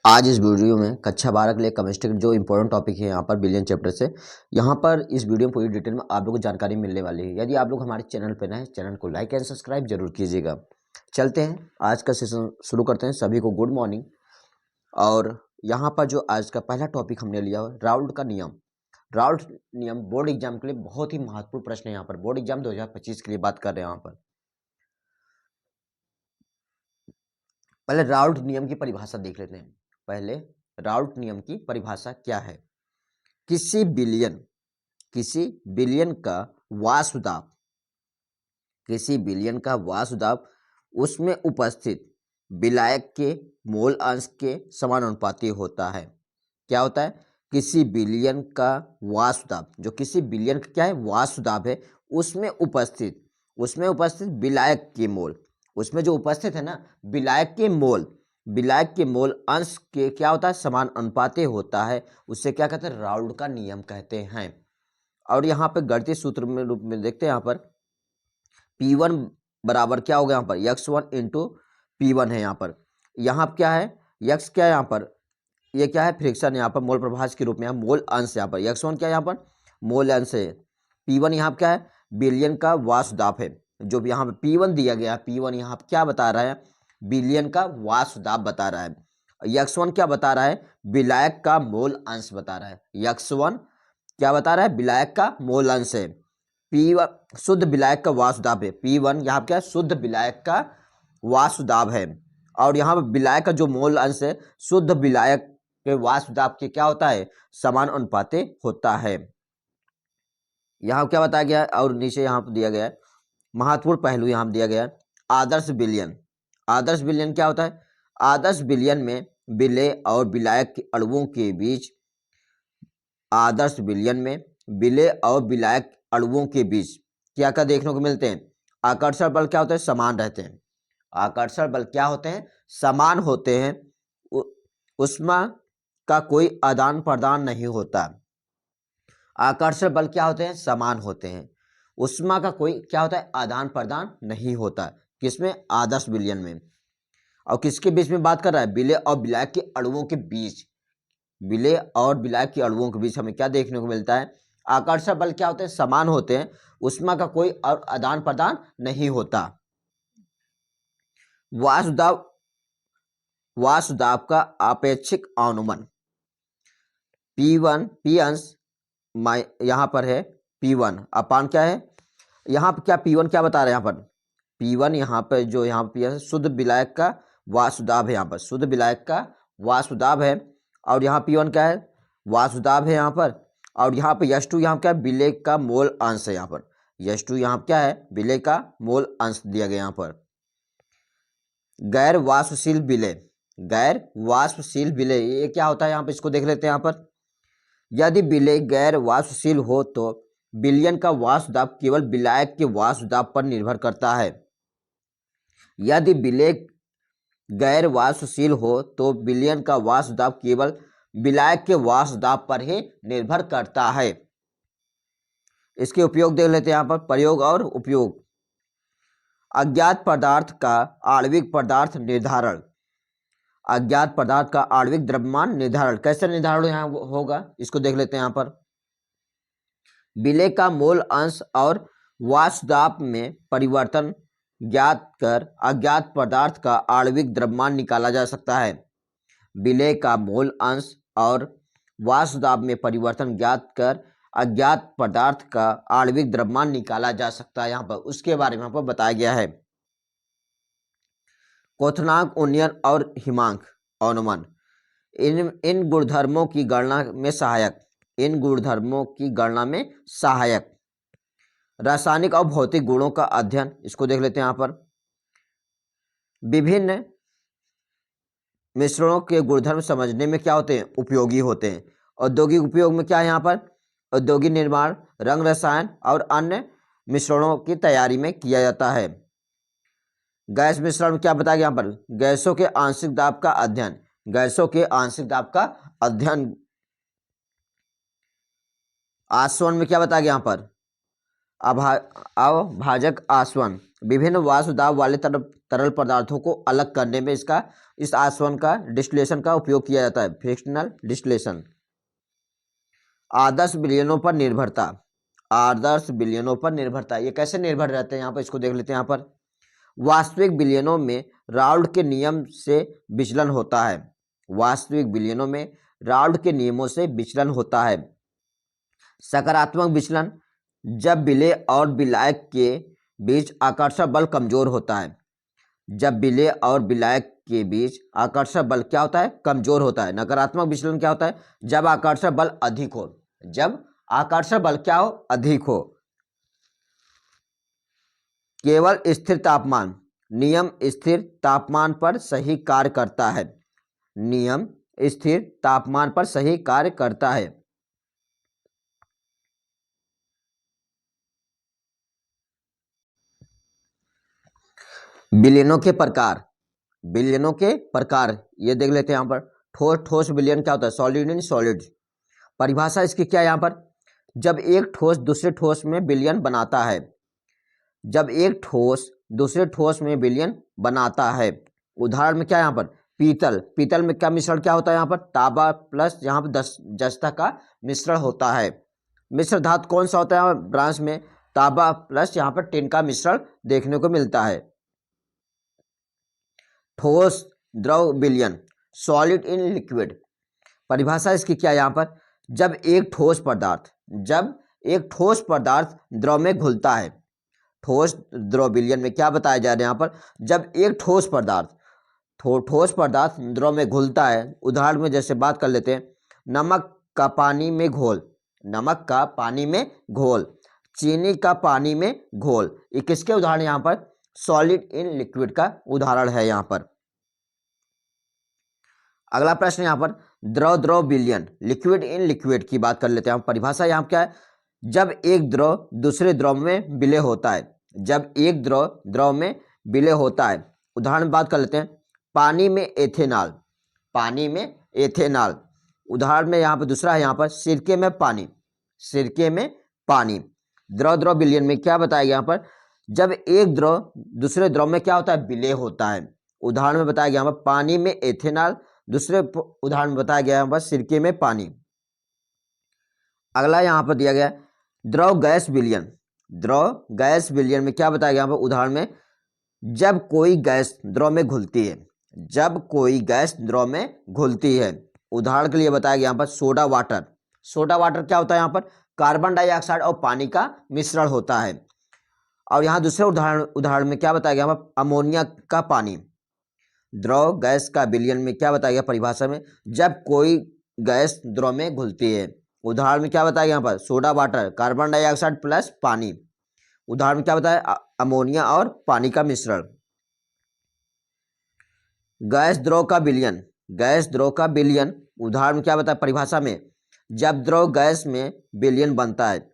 आज इस वीडियो में कक्षा 12 के लिए केमिस्ट्री के जो इंपॉर्टेंट टॉपिक है यहाँ पर बिलियन चैप्टर से यहाँ पर इस वीडियो में पूरी डिटेल में आप लोगों को जानकारी मिलने वाली है। यदि आप लोग हमारे चैनल पर नए हैं, चैनल को लाइक एंड सब्सक्राइब जरूर कीजिएगा। चलते हैं आज का सेशन शुरू करते हैं। सभी को गुड मॉर्निंग। और यहाँ पर जो आज का पहला टॉपिक हमने लिया है राउल्ट का नियम। राउल्ट नियम बोर्ड एग्जाम के लिए बहुत ही महत्वपूर्ण प्रश्न है। यहाँ पर बोर्ड एग्जाम 2025 के लिए बात कर रहे हैं। यहाँ पर पहले राउल्ट नियम की परिभाषा देख लेते हैं। पहले राउल्ट नियम की परिभाषा क्या है। किसी बिलियन का वासुदाब, किसी बिलियन का वासुदाब उसमें उपस्थित विलायक के मोल अंश के समानुपाती होता है। क्या होता है? किसी बिलियन का वासुदाब, जो किसी बिलियन का क्या है वासुदाब है, उसमें उपस्थित विलायक के मोल, उसमें जो उपस्थित है ना विलायक के मोल अंश के क्या होता है समान अनुपाती होता है। उससे क्या कहते हैं? राउल्ट का नियम कहते हैं। और यहाँ पे गणितीय सूत्र में रूप में देखते हैं। यहाँ पर P1 बराबर क्या होगा? यहाँ पर x1 इंटू P1 है। यहाँ क्या है x क्या है? यहाँ पर ये क्या है? फ्रिक्शन। यहाँ पर मोल प्रभाज के रूप में मोल अंश। यहाँ पर x1 क्या है? यहाँ पर मोल अंश है। P1 यहाँ क्या है? बिलियन का वासुदाब है। जो भी यहाँ पे P1 दिया गया है, P1 यहाँ पे क्या बता रहा है? बिलियन का वासुदाब बता रहा है। x1 क्या बता रहा है? विलायक का मोल अंश बता रहा है। x1 क्या बता रहा है? विलायक का मोल अंश है। P1 शुद्ध विलायक का वासुदाब है। P1 यहाँ क्या है? शुद्ध विलायक का वासुदाब है। और यहाँ पर विलायक का जो मोल अंश है शुद्ध विलायक के वासुदाब के क्या होता है? समान अनुपाते होता है। यहाँ क्या बताया गया है? और नीचे यहाँ पर दिया गया है महत्वपूर्ण पहलू। यहाँ दिया गया है आदर्श बिलियन। आदर्श बिलियन क्या होता है? आदर्श बिलियन में विलेय और विलायक के अणुओं के बीच, आदर्श बिलियन में विलेय और विलायक अणुओं के बीच क्या क्या देखने को मिलते हैं? आकर्षण बल क्या होते हैं? समान रहते हैं। आकर्षण बल क्या होते हैं? समान होते हैं। ऊष्मा का कोई आदान प्रदान नहीं होता। आकर्षण बल क्या होते हैं? समान होते हैं। ऊष्मा का कोई क्या होता है? आदान प्रदान नहीं होता। किसमें? आदर्श विलयन में। और किसके बीच में बात कर रहा है? विलेय और विलायक के अणुओं के बीच। विलेय और विलायक के अणुओं के बीच हमें क्या देखने को मिलता है? आकर्षण बल क्या होते हैं? समान होते हैं। ऊष्मा का कोई और आदान प्रदान नहीं होता। वासुदाब का आपेक्षिक अनुमान P1 P अंश यहाँ पर है P1 अपान क्या है? यहाँ पर क्या P1 क्या बता रहे हैं? यहाँ पर P1 यहाँ पर जो यहाँ पर शुद्ध विलायक का वासुदाब है। यहाँ पर शुद्ध विलायक का वासुदाब है। और यहाँ P1 क्या है? वासुदाब है यहाँ पर। और यहाँ पर H2 यहाँ क्या है? विलेय का मोल अंश है। यहाँ पर H2 यहाँ क्या है? विलेय का मोल अंश दिया गया। यहाँ पर गैर वाष्पशील विलेय, गैर वाष्पशील विलेय ये क्या होता है? यहाँ पर इसको देख लेते हैं। यहाँ पर यदि विलेय गैर वाष्पशील हो तो विलयन का वासुदाब केवल विलायक के वासुदाब पर निर्भर करता है। यदि विलेय गैर वाष्पशील हो तो विलयन का वासुदाब केवल विलायक के वासुदाब पर ही निर्भर करता है। इसके उपयोग देख लेते हैं। यहाँ पर प्रयोग और उपयोग। अज्ञात पदार्थ का आणविक पदार्थ निर्धारण। अज्ञात पदार्थ का आणविक द्रव्यमान निर्धारण कैसे निर्धारण यहाँ होगा? इसको देख लेते हैं। यहाँ पर विलेय का मोल अंश और वासुदाब में परिवर्तन ज्ञात कर अज्ञात पदार्थ का आणविक द्रव्यमान निकाला जा सकता है। विलेय का मोल अंश और वासुदाब में परिवर्तन ज्ञात कर अज्ञात पदार्थ का आणविक द्रव्यमान निकाला जा सकता है। यहाँ पर उसके बारे में यहाँ पर बताया गया है। क्वथनांक, उन्नयन और हिमांक अनुमान इन गुणधर्मों की गणना में सहायक, इन गुणधर्मों की गणना में सहायक रासायनिक और भौतिक गुणों का अध्ययन। इसको देख लेते हैं। यहाँ पर विभिन्न मिश्रणों के गुणधर्म समझने में क्या होते हैं? उपयोगी होते हैं। औद्योगिक उपयोग में क्या है? यहाँ पर औद्योगिक निर्माण, रंग रसायन और अन्य मिश्रणों की तैयारी में किया जाता है। गैस मिश्रण में क्या बताया गया? यहाँ पर गैसों के आंशिक दाब का अध्ययन, गैसों के आंशिक दाब का अध्ययन। आसवन में क्या बताया गया? यहाँ पर अभाजक आसवन विभिन्न वाष्प दाब वाले तरल पदार्थों को अलग करने में इस आसवन का डिस्टिलेशन का उपयोग किया जाता है, फ्रिक्शनल डिस्टिलेशन। आदर्श विलयनों पर निर्भरता, आदर्श विलयनों पर निर्भरता, ये कैसे निर्भर रहते हैं यहाँ पर, इसको देख लेते हैं। यहाँ पर वास्तविक विलयनों में राउल्ट के नियम से विचलन होता है, वास्तविक विलयनों में राउल्ट के नियमों से विचलन होता है। सकारात्मक विचलन, जब विलेय और विलायक के बीच आकर्षण बल कमजोर होता है, जब विलेय और विलायक के बीच आकर्षण बल क्या होता है, कमजोर होता है। नकारात्मक विचलन क्या होता है, जब आकर्षण बल अधिक हो, जब आकर्षण बल क्या हो, अधिक हो। केवल स्थिर तापमान, नियम स्थिर तापमान पर सही कार्य करता है, नियम स्थिर तापमान पर सही कार्य करता है। विलयनों के प्रकार, विलयनों के प्रकार ये देख लेते हैं यहाँ पर। ठोस विलयन क्या होता है, सॉलिड इन सॉलिड। परिभाषा इसकी क्या है यहाँ पर, जब एक ठोस दूसरे ठोस में विलयन बनाता है, जब एक ठोस दूसरे ठोस में विलयन बनाता है। उदाहरण में क्या यहाँ पर, पीतल, पीतल में क्या मिश्रण क्या होता है यहाँ पर, तांबा प्लस यहाँ पर जस्ता का मिश्रण होता है। मिश्र धातु कौन सा होता है यहाँ ब्रांच में, तांबा प्लस यहाँ पर टिन का मिश्रण देखने को मिलता है। ठोस द्रव विलयन, सॉलिड इन लिक्विड। परिभाषा इसकी क्या है यहाँ पर, जब एक ठोस पदार्थ, जब एक ठोस पदार्थ द्रव में घुलता है। ठोस द्रव विलयन में क्या बताया जा रहा है यहाँ पर, जब एक ठोस पदार्थ ठोस पदार्थ द्रव में घुलता है। उदाहरण में जैसे बात कर लेते हैं, नमक का पानी में घोल, नमक का पानी में घोल, चीनी का पानी में घोल। ये किसके उदाहरण यहाँ पर, सॉलिड इन लिक्विड का उदाहरण है यहाँ पर। अगला प्रश्न यहाँ पर, द्रव द्रव विलयन, लिक्विड इन लिक्विड की बात कर लेते हैं। परिभाषा यहाँ क्या है, जब एक द्रव दूसरे द्रव में विलय होता है, जब एक द्रव द्रव में विलय होता है। उदाहरण बात कर लेते हैं, पानी में एथेनॉल, पानी में एथेनॉल। उदाहरण में यहाँ पर दूसरा है यहाँ पर, सिरके में पानी, सिरके में पानी। द्रव द्रव विलयन में क्या बताया गया यहाँ पर, जब एक द्रव दूसरे द्रव में क्या होता है, विलय होता है। उदाहरण में बताया गया यहाँ पर पानी में एथेनॉल, दूसरे उदाहरण में बताया गया यहाँ पर सिरके में पानी। अगला यहाँ पर दिया गया द्रव गैस विलयन, द्रव गैस विलयन में क्या बताया गया यहाँ पर, उदाहरण में जब कोई गैस द्रव में घुलती है, जब कोई गैस द्रव में घुलती है। उदाहरण के लिए बताया गया यहाँ पर सोडा वाटर, सोडा वाटर क्या होता है यहाँ पर, कार्बन डाइऑक्साइड और पानी का मिश्रण होता है। और यहाँ दूसरे उदाहरण में क्या बताया गया यहाँ पर, अमोनिया का पानी। द्रव गैस का विलयन में क्या बताया गया परिभाषा में, जब कोई गैस द्रव में घुलती है। उदाहरण में क्या बताया गया यहाँ पर, soda water, carbon dioxide plus पानी। उदाहरण में क्या बताया, अमोनिया और पानी का मिश्रण। गैस द्रव का विलयन, गैस द्रव का विलयन। उदाहरण में क्या बताया परिभाषा में, जब द्रव गैस में विलयन बनता है,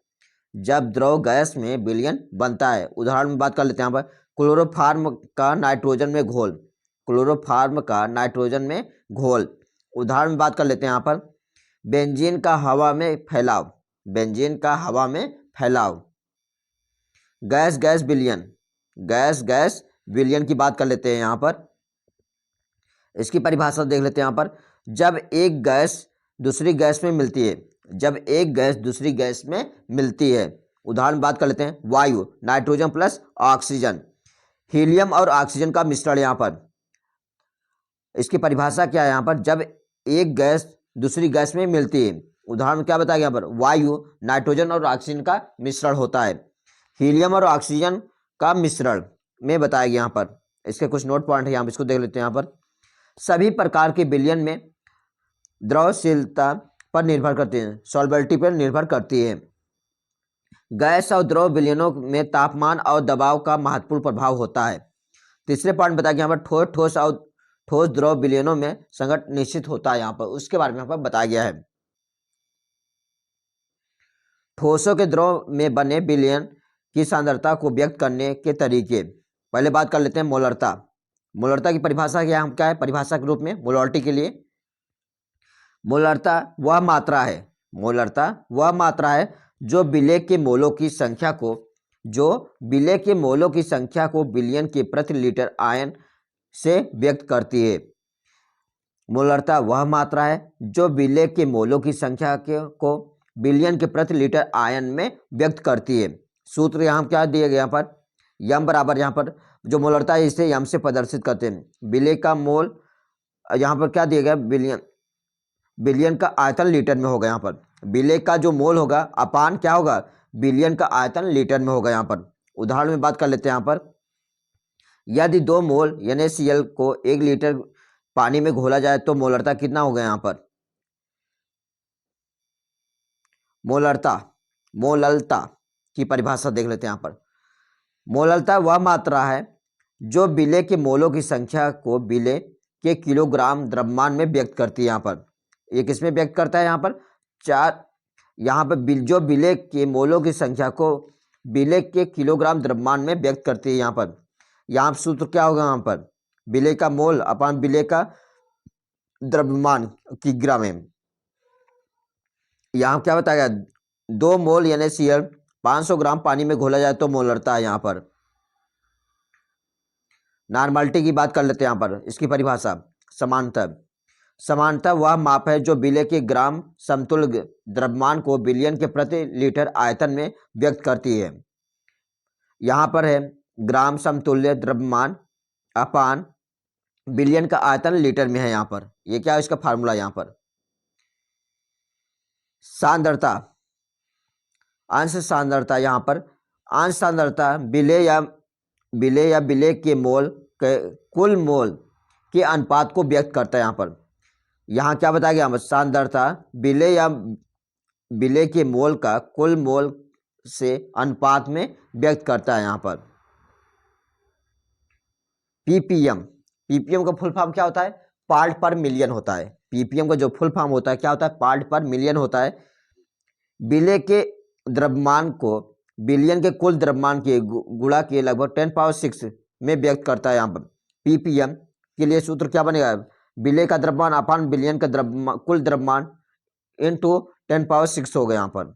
जब द्रव गैस में विलयन बनता है। उदाहरण में बात कर लेते हैं यहाँ पर, क्लोरोफार्म का नाइट्रोजन में घोल, क्लोरोफार्म का नाइट्रोजन में घोल। उदाहरण में बात कर लेते हैं यहाँ पर, बेंजीन का हवा में फैलाव, बेंजीन का हवा में फैलाव। गैस गैस विलयन, गैस गैस विलयन की बात कर लेते हैं यहाँ पर। इसकी परिभाषा देख लेते हैं यहाँ पर, जब एक गैस दूसरी गैस में मिलती है, जब एक गैस दूसरी गैस में मिलती है। उदाहरण बात कर लेते हैं, वायु, नाइट्रोजन प्लस ऑक्सीजन, हीलियम और ऑक्सीजन का मिश्रण। यहाँ पर इसकी परिभाषा क्या है यहाँ पर, जब एक गैस दूसरी गैस में मिलती है। उदाहरण क्या बताया यहाँ पर, वायु, नाइट्रोजन और ऑक्सीजन का मिश्रण होता है, हीलियम और ऑक्सीजन का मिश्रण में बताया गया यहाँ पर। इसके कुछ नोट पॉइंट है यहाँ पर, इसको देख लेते हैं यहाँ पर। सभी प्रकार के विलयन में द्रवशीलता पर निर्भर करते हैं, सॉल्बिलिटी पर निर्भर करती है। गैस और द्रव विलयनों में तापमान और दबाव का महत्वपूर्ण प्रभाव होता है। तीसरे पॉइंट बताया गया यहाँ पर, ठोस और ठोस द्रव विलयनों में संघट निश्चित होता है। यहाँ पर उसके बारे में यहाँ पर बताया गया है। ठोसों के द्रव में बने विलयन की सांद्रता को व्यक्त करने के तरीके। पहले बात कर लेते हैं मोलरता। मोलरता की परिभाषा क्या है, परिभाषा के रूप में मोलरिटी के लिए, मोलरता वह मात्रा है, मोलरता वह मात्रा है जो विलेय के मोलों की संख्या को जो विलय के मोलों की संख्या को बिलियन के प्रति लीटर आयन से व्यक्त करती है। मोलरता वह मात्रा है जो विलय के मोलों की संख्या को बिलियन के प्रति लीटर आयन में व्यक्त करती है। सूत्र यहाँ क्या दिए गए, यहाँ पर यम बराबर, यहाँ पर जो मोलरता है इसे यम से प्रदर्शित करते हैं। विलय का मोल यहाँ पर क्या दिया गया, बिलियन, बिलियन का आयतन लीटर में होगा। यहाँ पर विलय का जो मोल होगा अपान क्या होगा, बिलियन का आयतन लीटर में होगा। यहाँ पर उदाहरण में बात कर लेते हैं। यहाँ पर यदि 2 मोल NaCl को 1 लीटर पानी में घोला जाए तो मोलरता कितना होगा। यहाँ पर मोललता की परिभाषा देख लेते हैं। यहाँ पर मोललता वह मात्रा है जो विलय के मोलों की संख्या को विलय के किलोग्राम द्रव्यमान में व्यक्त करती है। यहाँ पर ये किसमें व्यक्त करता है, यहाँ पर यहाँ पर जो विलय के मोलों की संख्या को विलय के किलोग्राम द्रव्यमान में व्यक्त करती है। यहाँ सूत्र क्या होगा, यहाँ पर विलय का मोल अपान विलय का द्रव्यमान की ग्राम में। यहाँ क्या बताया गया, 2 मोल NaCl 500 ग्राम पानी में घोला जाए तो मोलरता है। यहाँ पर नॉर्मलिटी की बात कर लेते हैं। यहाँ पर इसकी परिभाषा समानता वह माप है जो विलय के ग्राम समतुल्य द्रव्यमान को बिलियन के प्रति लीटर आयतन में व्यक्त करती है। यहाँ पर है ग्राम समतुल्य द्रव्यमान अपान बिलियन का आयतन लीटर में है। यहाँ पर ये क्या है, इसका फार्मूला। यहाँ पर सांद्रता, अंश सांद्रता, यहाँ पर अंश सांद्रता विलय या विलय के मोल के कुल मोल के अनुपात को व्यक्त करता है। यहाँ क्या बताया गया, सांद्रता विलय या विलय के मोल का कुल मोल से अनुपात में व्यक्त करता है। यहाँ पर पीपीएम का फुल फॉर्म क्या होता है, पार्ट पर मिलियन होता है। पीपीएम का जो फुल फॉर्म होता है क्या होता है, पार्ट पर मिलियन होता है। विलय के द्रव्यमान को बिलियन के कुल द्रव्यमान के गुणा के लगभग 10⁶ में व्यक्त करता है। यहाँ पर पीपीएम के लिए सूत्र क्या बनेगा, विलय का द्रव्यमान अपान बिलियन का द्रव्यमान कुल द्रव्यमान इंटू 10⁶ हो गया। यहाँ पर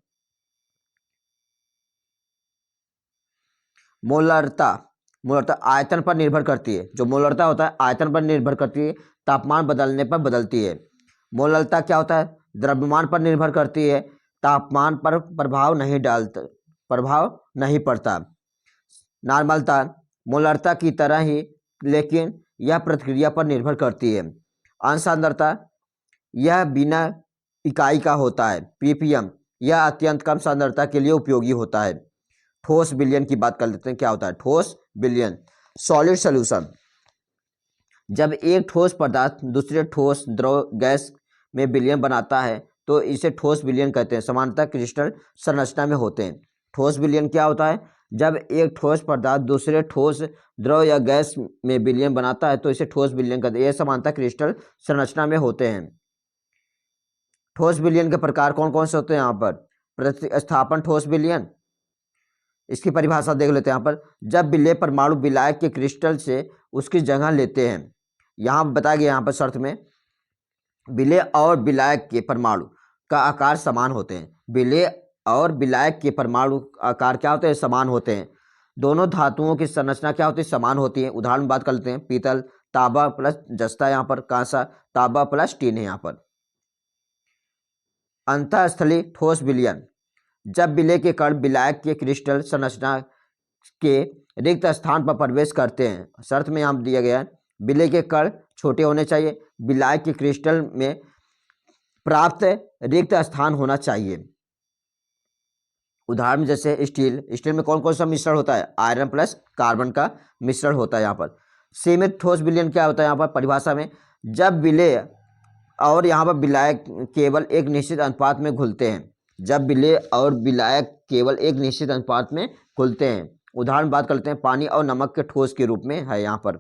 मोलरता आयतन पर निर्भर करती है। जो मोलरता होता है आयतन पर निर्भर करती है, तापमान बदलने पर बदलती है। मोलरता क्या होता है, द्रव्यमान पर निर्भर करती है, तापमान पर प्रभाव नहीं पड़ता। नॉर्मलता मोलरता की तरह ही लेकिन यह प्रतिक्रिया पर निर्भर करती है। अंश सांद्रता यह बिना इकाई का होता है। पीपीएम यह अत्यंत कम सांद्रता के लिए उपयोगी होता है। ठोस विलयन की बात कर लेते हैं। क्या होता है ठोस विलयन, सॉलिड सॉल्यूशन, जब एक ठोस पदार्थ दूसरे ठोस द्रव गैस में विलयन बनाता है तो इसे ठोस विलयन कहते हैं। समानता क्रिस्टल संरचना में होते हैं। ठोस विलयन क्या होता है, जब एक ठोस पदार्थ दूसरे ठोस द्रव या गैस में विलयन बनाता है तो इसे ठोस विलयन कहते हैं। यह समानता क्रिस्टल संरचना में होते हैं। ठोस विलयन के प्रकार कौन कौन से होते हैं, यहाँ पर प्रतिस्थापन ठोस विलयन, इसकी परिभाषा देख लेते हैं। यहाँ पर जब विलय परमाणु विलायक के क्रिस्टल से उसकी जगह लेते हैं। यहाँ बताया गया, यहाँ पर शर्त में विलय और विलायक के परमाणु का आकार समान होते हैं। विलय और विलायक के परमाणु आकार क्या होते हैं, समान होते हैं। दोनों धातुओं की संरचना क्या होती है, समान होती है। उदाहरण बात कर लेते हैं, पीतल तांबा प्लस जस्ता, यहाँ पर कांसा तांबा प्लस टीन है। यहाँ पर अंतःस्थलीय ठोस विलयन, जब विलय के कण विलायक के क्रिस्टल संरचना के रिक्त स्थान पर प्रवेश करते हैं। शर्त में यहाँ दिया गया है विलय के कण छोटे होने चाहिए, विलायक के क्रिस्टल में प्राप्त रिक्त स्थान होना चाहिए। उदाहरण जैसे स्टील में कौन कौन सा मिश्रण होता है, आयरन प्लस कार्बन का मिश्रण होता है। यहाँ पर सीमित ठोस विलयन क्या होता है, यहाँ पर परिभाषा में जब विलय और यहाँ पर विलायक केवल एक निश्चित अनुपात में घुलते हैं। जब विलय और विलायक केवल एक निश्चित अनुपात में घुलते हैं। उदाहरण बात करते हैं, पानी और नमक के ठोस के रूप में है। यहाँ पर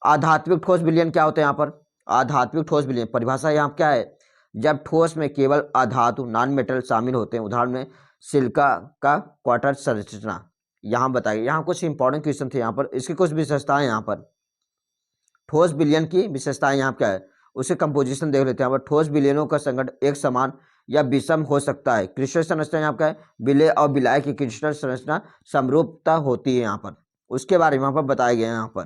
आधात्मिक ठोस विलयन क्या होता है, यहाँ पर आधात्मिक ठोस विलयन परिभाषा यहाँ क्या है, जब ठोस में केवल अधातु नॉन मेटल शामिल होते हैं। उदाहरण में सिलिका का क्वार्टर संरचना यहाँ बताइए। यहाँ कुछ इंपॉर्टेंट क्वेश्चन थे यहाँ पर, इसकी कुछ विशेषताएं। यहाँ पर ठोस विलयन की विशेषताएं यहाँ क्या है, उसके कंपोजिशन देख लेते हैं। यहाँ पर ठोस विलयनों का संगठन एक समान या विषम हो सकता है। क्रिस्टल संरचना यहाँ क्या है, विलेय और विलायक की क्रिस्टल संरचना समरूपता होती है यहाँ पर, उसके बारे में यहाँ पर बताया गया है।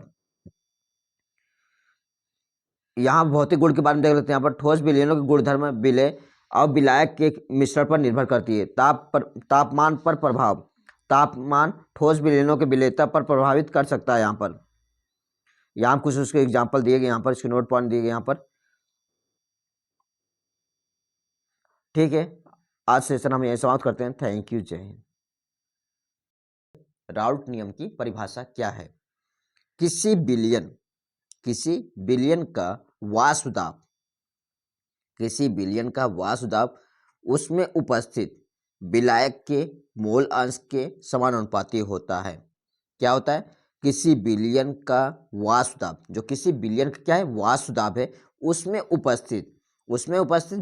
यहाँ भौतिक गुण के बारे में देख लेते हैं। यहाँ पर ठोस विलयनों के गुणधर्म विलेय और विलायक के मिश्रण पर निर्भर करती है। तापमान पर प्रभाव, तापमान ठोस विलयनों के विलेयता पर प्रभावित कर सकता है। यहाँ कुछ उसके एग्जाम्पल दिए गए, यहाँ पर इसके नोट पॉइंट दिए गए यहाँ पर। ठीक है, आज सेशन हम यही समाप्त करते हैं। थैंक यू, जय हिंद। राउल्ट नियम की परिभाषा क्या है? किसी बिलियन का वाष्पदाब, किसी बिलियन का वाष्पदाब उसमें उपस्थित विलायक के मोल अंश के समानुपाती होता है। क्या होता है? किसी बिलियन का वाष्पदाब, जो किसी बिलियन का क्या है, वाष्पदाब है, उसमें उपस्थित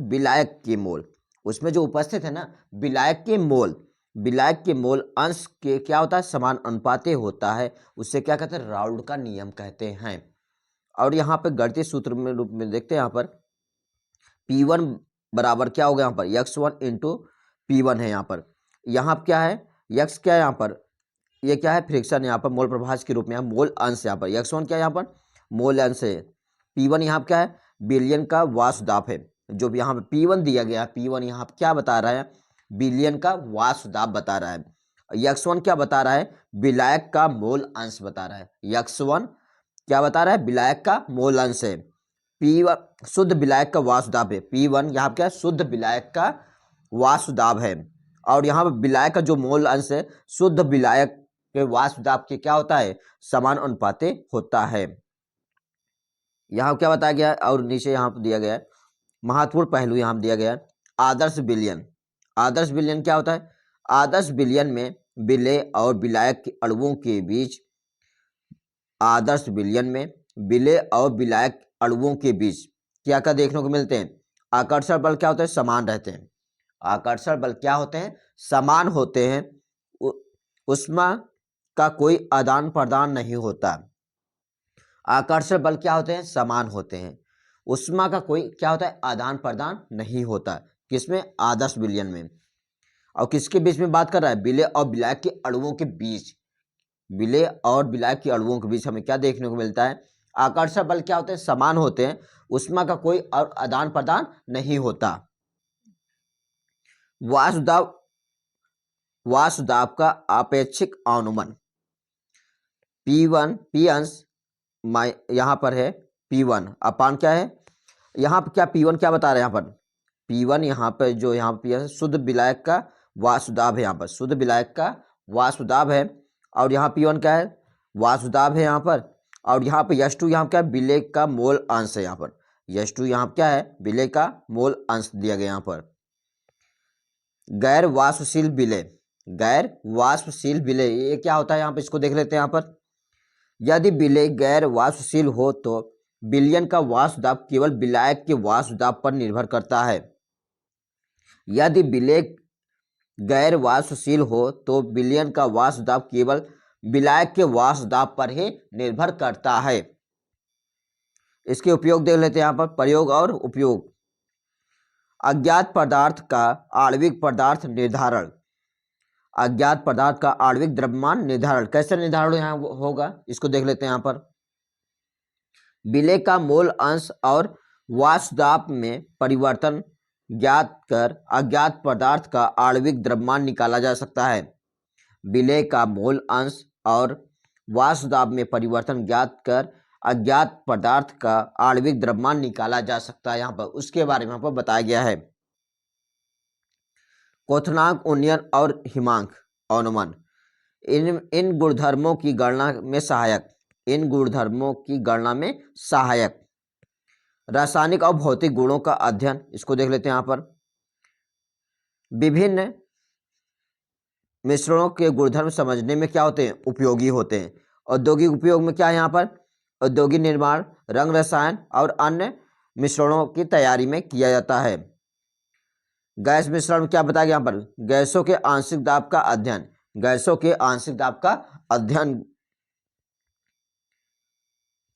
विलायक के मोल, उसमें जो उपस्थित है ना विलायक के मोल अंश के क्या होता है, समान अनुपाती होता है। उससे क्या कहते हैं? राउल्ट का नियम कहते हैं। और यहाँ पे गणितीय सूत्र में रूप में देखते हैं, यहाँ पर P1 बराबर क्या होगा, यहाँ पर x1 इंटू P1 है। यहाँ क्या है, x क्या है, यहाँ पर ये क्या है, फ्रिक्शन, यहाँ पर मोल प्रभाज के रूप में, मोल अंश, यहाँ पर x1 क्या है, यहाँ पर मोल अंश है। P1 यहाँ क्या है, बिलियन का वाष्पदाब है। जो भी यहाँ पे P1 दिया गया, P1 यहाँ क्या बता रहा है, बिलियन का वाष्पदाब बता रहा है। x1 क्या बता रहा है, विलायक का मोल अंश बता रहा है। x1 क्या बता रहा है, विलायक का मोल अंश है। P1 शुद्ध विलायक का वाष्पदाब है। P1 यहाँ क्या है, शुद्ध विलायक का वाष्पदाब है। और यहाँ पर विलायक का जो मोल अंश है, शुद्ध विलायक के वाष्पदाब के क्या होता है, समान अनुपाते होता है। यहाँ क्या बताया गया है, और नीचे यहाँ पर दिया गया है महत्वपूर्ण पहलू, यहाँ दिया गया है आदर्श विलयन। आदर्श विलयन क्या होता है? आदर्श विलयन में विलेय और विलायक के अणुओं के बीच, आदर्श विलयन में विलेय और विलायक अणुओं के बीच क्या क्या देखने को मिलते हैं? आकर्षण बल क्या होते हैं, समान रहते हैं। आकर्षण बल क्या होते हैं, समान होते हैं। ऊष्मा का कोई आदान प्रदान नहीं होता। आकर्षण बल क्या होते हैं, समान होते हैं। ऊष्मा का कोई क्या होता है, आदान प्रदान नहीं होता। किसमें? आदर्श विलयन में। और किसके बीच में बात कर रहा है? विलेय और विलायक के अणुओं के बीच। विलेय और विलायक के अणुओं के बीच हमें क्या देखने को मिलता है? आकर्षण बल क्या होते हैं, समान होते हैं। ऊष्मा का कोई और आदान प्रदान नहीं होता। वाष्पदाब का आपेक्षिक अनुमान P1 P अंश यहाँ पर है P1 अपान क्या है, यहाँ पर क्या P1 क्या बता रहे हैं? यहाँ पर P1 यहाँ पर जो यहाँ पर शुद्ध विलायक का वाष्पदाब है। यहाँ पर शुद्ध विलायक का वाष्पदाब है। और यहाँ P1 क्या है, वाष्पदाब है यहाँ पर। और यहाँ पर H2 यहाँ क्या है, विलेय का मोल अंश है। यहाँ पर H2 यहाँ क्या है, विलेय का मोल अंश दिया गया। यहाँ पर गैर वाष्पशील विलेय, गैर वाष्पशील विलेय ये क्या होता है, यहाँ पर इसको देख लेते हैं। यहाँ पर यदि विलेय गैर वाष्पशील हो तो विलयन का वाष्पदाब केवल विलायक के वाष्पदाब पर निर्भर करता है। यदि विलेय गैर वाष्पशील हो तो विलयन का वाष्पदाब केवल विलायक के वाष्पदाब पर ही निर्भर करता है। इसके उपयोग देख लेते हैं। यहाँ पर प्रयोग और उपयोग। अज्ञात पदार्थ का आणविक पदार्थ निर्धारण, अज्ञात पदार्थ का आणविक द्रव्यमान निर्धारण कैसे निर्धारण यहाँ होगा, इसको देख लेते हैं। यहाँ पर विलेय का मोल अंश और वाष्पदाब में परिवर्तन ज्ञात कर अज्ञात पदार्थ का आणविक द्रव्यमान निकाला जा सकता है। विलेय का मोल अंश और वाष्पदाब में परिवर्तन ज्ञात कर अज्ञात पदार्थ का आणविक द्रव्यमान निकाला जा सकता है। यहाँ पर उसके बारे में यहाँ पर बताया गया है। क्वथनांक, उन्नयन और हिमांक अनुमान इन गुणधर्मों की गणना में सहायक, इन गुणधर्मों की गणना में सहायक रासायनिक और भौतिक गुणों का अध्ययन, इसको देख लेते हैं। यहाँ पर विभिन्न मिश्रणों के गुणधर्म समझने में क्या होते हैं, उपयोगी होते हैं। औद्योगिक उपयोग में क्या है, यहाँ पर औद्योगिक निर्माण, रंग रसायन और अन्य मिश्रणों की तैयारी में किया जाता है। गैस मिश्रण में क्या बताया गया, यहाँ पर गैसों के आंशिक दाब का अध्ययन, गैसों के आंशिक दाब का अध्ययन।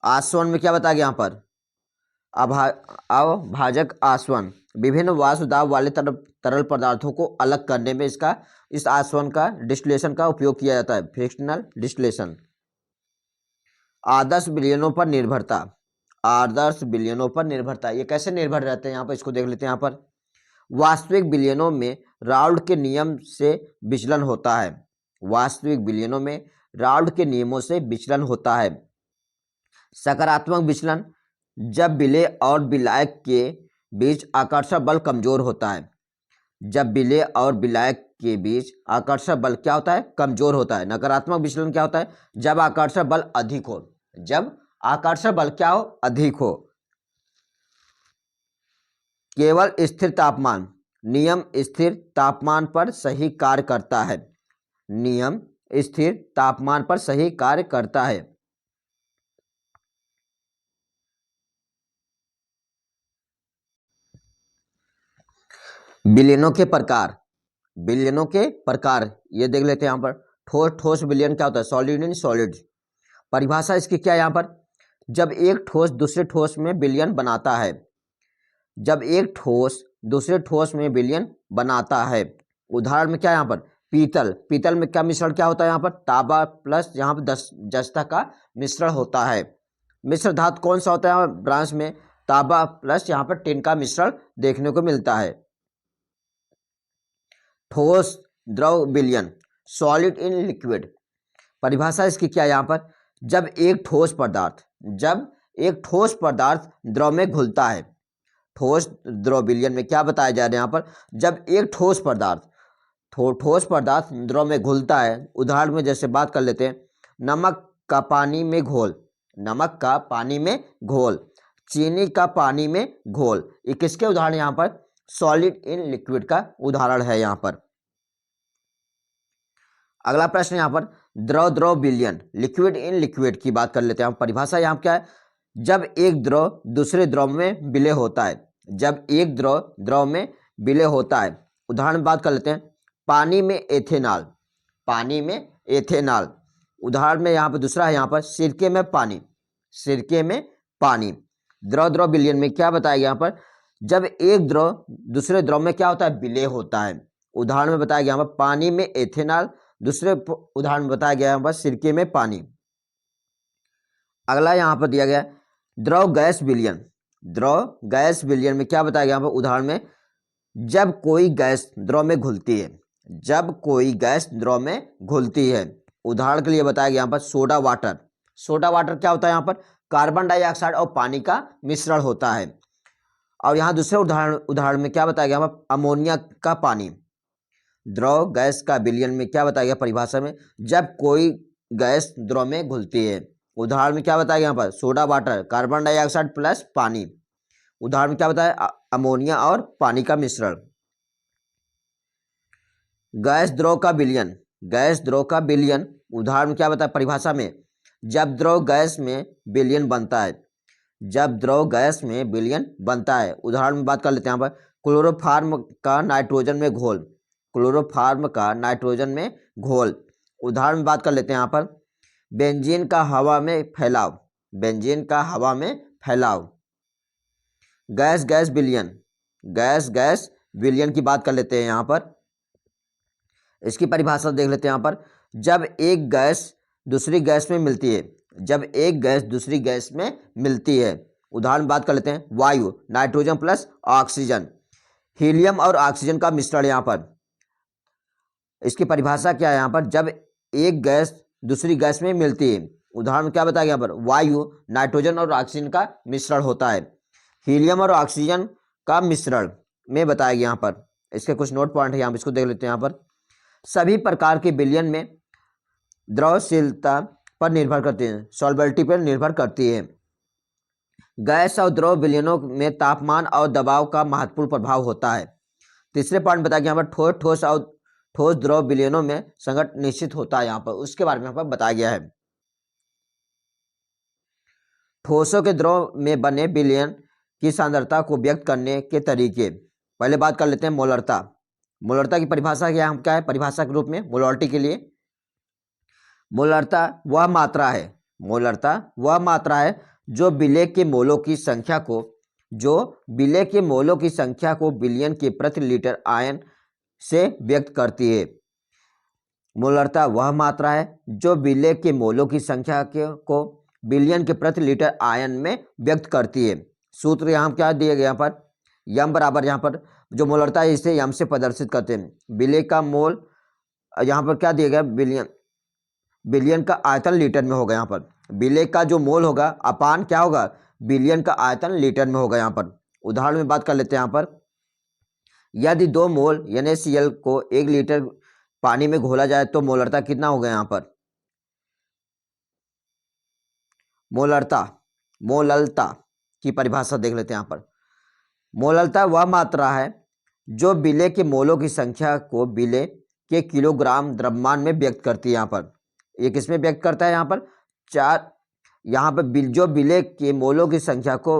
आसवन में क्या बताया गया, यहाँ पर अभाजक आसवन विभिन्न वाष्प दाब वाले तरल पदार्थों को अलग करने में इस आसवन का डिस्टिलेशन का उपयोग किया जाता है, फ्रिक्शनल डिस्टिलेशन। आदर्श विलयनों पर निर्भरता, आदर्श विलयनों पर निर्भरता, ये कैसे निर्भर रहते हैं यहाँ पर, इसको देख लेते हैं। यहाँ पर वास्तविक विलयनों में राउल्ट के नियम से विचलन होता है, वास्तविक विलयनों में राउल्ट के नियमों से विचलन होता है। सकारात्मक विचलन, जब विलेय और विलायक के बीच आकर्षण बल कमजोर होता है, जब विलेय और विलायक के बीच आकर्षण बल क्या होता है, कमजोर होता है। नकारात्मक विचलन क्या होता है, जब आकर्षण बल अधिक हो, जब आकर्षण बल क्या हो, अधिक हो। केवल स्थिर तापमान, नियम स्थिर तापमान पर सही कार्य करता है, नियम स्थिर तापमान पर सही कार्य करता है। विलयनों के प्रकार, विलयनों के प्रकार ये देख लेते हैं यहाँ पर। ठोस विलयन क्या होता है, सॉलिड इन सॉलिड। परिभाषा इसकी क्या है यहाँ पर, जब एक ठोस दूसरे ठोस में विलयन बनाता है, जब एक ठोस दूसरे ठोस में विलयन बनाता है। उदाहरण में क्या यहाँ पर, पीतल, पीतल में क्या मिश्रण क्या होता है यहाँ पर, तांबा प्लस यहाँ पर जस्ता का मिश्रण होता है। मिश्र धातु कौन सा होता है यहाँ ब्रांच में, तांबा प्लस यहाँ पर टिन का मिश्रण देखने को मिलता है। ठोस द्रव विलयन, सॉलिड इन लिक्विड। परिभाषा इसकी क्या है यहाँ पर, जब एक ठोस पदार्थ, जब एक ठोस पदार्थ द्रव में घुलता है। ठोस द्रव विलयन में क्या बताया जा रहा है यहाँ पर, जब एक ठोस पदार्थ ठोस पदार्थ द्रव में घुलता है। उदाहरण में जैसे बात कर लेते हैं, नमक का पानी में घोल, नमक का पानी में घोल, चीनी का पानी में घोल। ये किसके उदाहरण यहाँ पर, सॉलिड इन लिक्विड का उदाहरण है यहाँ पर। अगला प्रश्न यहाँ पर, द्रव द्रव विलयन, लिक्विड इन लिक्विड की बात कर लेते हैं। परिभाषा यहाँ क्या है, जब एक द्रव दूसरे द्रव में विलय होता है, जब एक द्रव द्रव में विलय होता है। उदाहरण बात कर लेते हैं, पानी में एथेनॉल, पानी में एथेनॉल। उदाहरण में यहाँ पर दूसरा है यहाँ पर, सिरके में पानी, सिरके में पानी। द्रव द्रव विलयन में क्या बताया गया यहाँ पर, जब एक द्रव दूसरे द्रव में क्या होता है, विलय होता है। उदाहरण में बताया गया यहाँ पर पानी में एथेनॉल, दूसरे उदाहरण में बताया गया यहाँ पर सिरके में पानी। अगला यहाँ पर दिया गया द्रव गैस विलयन, द्रव गैस विलयन में क्या बताया गया यहाँ पर, उदाहरण में जब कोई गैस द्रव में घुलती है, जब कोई गैस द्रव में घुलती है। उदाहरण के लिए बताया गया यहाँ पर सोडा वाटर, सोडा वाटर क्या होता है यहाँ पर, कार्बन डाइऑक्साइड और पानी का मिश्रण होता है। और यहाँ दूसरे उदाहरण में क्या बताया गया यहाँ पर, अमोनिया का पानी। द्रव गैस का विलयन में क्या बताया गया परिभाषा में, जब कोई गैस द्रव में घुलती है। उदाहरण में क्या बताया गया यहाँ पर, soda water, carbon dioxide plus पानी। उदाहरण में क्या बताया, अमोनिया और पानी का मिश्रण। गैस द्रव का विलयन, गैस द्रव का विलयन। उदाहरण में क्या बताया परिभाषा में, जब द्रव गैस में विलयन बनता है, जब द्रव गैस में विलयन बनता है। उदाहरण में बात कर लेते हैं यहाँ पर, क्लोरोफार्म का नाइट्रोजन में घोल, क्लोरोफार्म का नाइट्रोजन में घोल। उदाहरण में बात कर लेते हैं यहाँ पर, बेंजीन का हवा में फैलाव, बेंजीन का हवा में फैलाव। गैस गैस विलयन, गैस गैस विलयन की बात कर लेते हैं यहाँ पर। इसकी परिभाषा देख लेते हैं यहाँ पर, जब एक गैस दूसरी गैस में मिलती है, जब एक गैस दूसरी गैस में मिलती है। उदाहरण बात कर लेते हैं, वायु, नाइट्रोजन प्लस ऑक्सीजन, हीलियम और ऑक्सीजन का मिश्रण। यहाँ पर इसकी परिभाषा क्या है यहाँ पर, जब एक गैस दूसरी गैस में मिलती है। उदाहरण क्या बताया यहाँ पर, वायु, नाइट्रोजन और ऑक्सीजन का मिश्रण होता है, हीलियम और ऑक्सीजन का मिश्रण में बताया गया यहाँ पर। इसके कुछ नोट पॉइंट है यहाँ पर, इसको देख लेते हैं यहाँ पर। सभी प्रकार के विलयन में द्रवशीलता पर निर्भर करती है, सॉल्बिलिटी पर निर्भर करती है। गैस और द्रव विलयनों में तापमान और दबाव का महत्वपूर्ण प्रभाव होता है। तीसरे पॉइंट बताया गया यहाँ पर, ठोस और ठोस द्रव विलयनों में संघट निश्चित होता है। यहाँ पर उसके बारे में यहाँ पर बताया गया है। ठोसों के द्रव में बने विलयन की सांद्रता को व्यक्त करने के तरीके। पहले बात कर लेते हैं मोलरता। मोलरता की परिभाषा क्या है परिभाषा के रूप में, मोलरिटी के लिए, मोलरता वह मात्रा है, मोलरता वह मात्रा है जो विलेय के मोलों की संख्या को जो विलय के मोलों की संख्या को बिलियन के प्रति लीटर आयन से व्यक्त करती है। मोलरता वह मात्रा है जो विलय के मोलों की संख्या को बिलियन के प्रति लीटर आयन में व्यक्त करती है। सूत्र यहाँ क्या दिए गए, यहाँ पर यम बराबर, यहाँ पर जो मोलरता है इसे यम से प्रदर्शित करते हैं। विलय का मोल यहाँ पर क्या दिया गया, बिलियन, बिलियन का आयतन लीटर में होगा। यहाँ पर विलय का जो मोल होगा अपान क्या होगा, बिलियन का आयतन लीटर में होगा। यहाँ पर उदाहरण में बात कर लेते हैं। यहाँ पर यदि 2 मोल NaCl को 1 लीटर पानी में घोला जाए तो मोलरता कितना होगा। यहाँ पर मोललता की परिभाषा देख लेते हैं। यहाँ पर मोललता वह मात्रा है जो विलय के मोलों की संख्या को विलय के किलोग्राम द्रव्यमान में व्यक्त करती है। यहाँ पर ये किसमें व्यक्त करता है, यहाँ पर यहाँ पर जो विलय के मोलों की संख्या को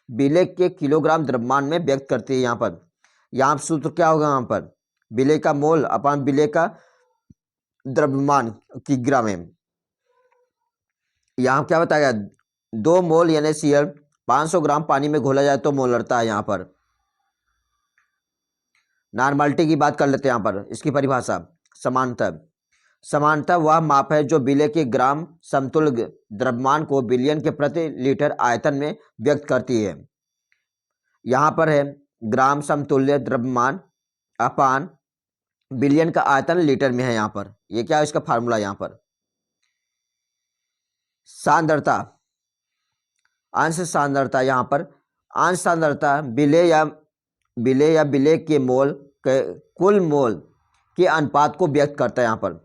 विलय के किलोग्राम द्रव्यमान में व्यक्त करती है। यहाँ सूत्र क्या होगा, यहाँ पर विलय का मोल अपान विलय का द्रव्यमान की ग्राम में। यहाँ क्या बताया गया, 2 मोल NaCl 500 ग्राम पानी में घोला जाए तो मोलरता है। यहाँ पर नॉर्मलिटी की बात कर लेते हैं। यहाँ पर इसकी परिभाषा समानता वह माप है जो विलय के ग्राम समतुल्य द्रव्यमान को बिलियन के प्रति लीटर आयतन में व्यक्त करती है। यहाँ पर है ग्राम समतुल्य द्रव्यमान अपान बिलियन का आयतन लीटर में है। यहाँ पर ये क्या है, इसका फार्मूला। यहाँ पर सांद्रता, अंश सांद्रता, यहाँ पर अंश सांद्रता विलय या विलय के मोल के कुल मोल के अनुपात को व्यक्त करता है।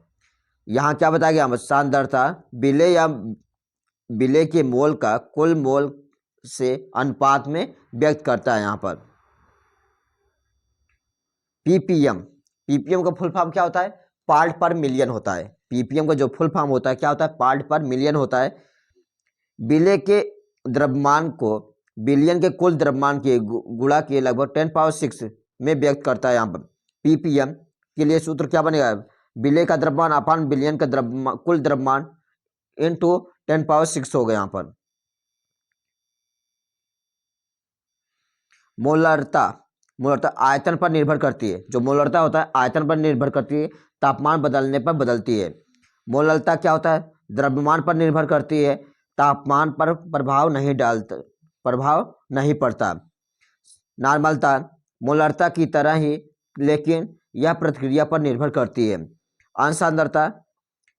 यहाँ क्या बताया गया, सांद्रता विलय या विलय के मोल का कुल मोल से अनुपात में व्यक्त करता है। यहाँ पर पीपीएम का फुल फॉर्म क्या होता है, पार्ट पर मिलियन होता है। पीपीएम का जो फुल फॉर्म होता है क्या होता है, पार्ट पर मिलियन होता है। विलय के द्रव्यमान को बिलियन के कुल द्रव्यमान के गुणा के लगभग 10⁶ में व्यक्त करता है। यहाँ पर पीपीएम के लिए सूत्र क्या बनेगा, विलय का द्रव्यमान अपान बिलियन का द्रव्यमान कुल द्रव्यमान इंटू 10⁶ हो गया। यहाँ पर मोलरता आयतन पर निर्भर करती है। जो मोलरता होता है आयतन पर निर्भर करती है, तापमान बदलने पर बदलती है। मोलरता क्या होता है, द्रव्यमान पर निर्भर करती है, तापमान पर प्रभाव नहीं पड़ता। नॉर्मलता मोलरता की तरह ही, लेकिन यह प्रतिक्रिया पर निर्भर करती है। अंश सांद्रता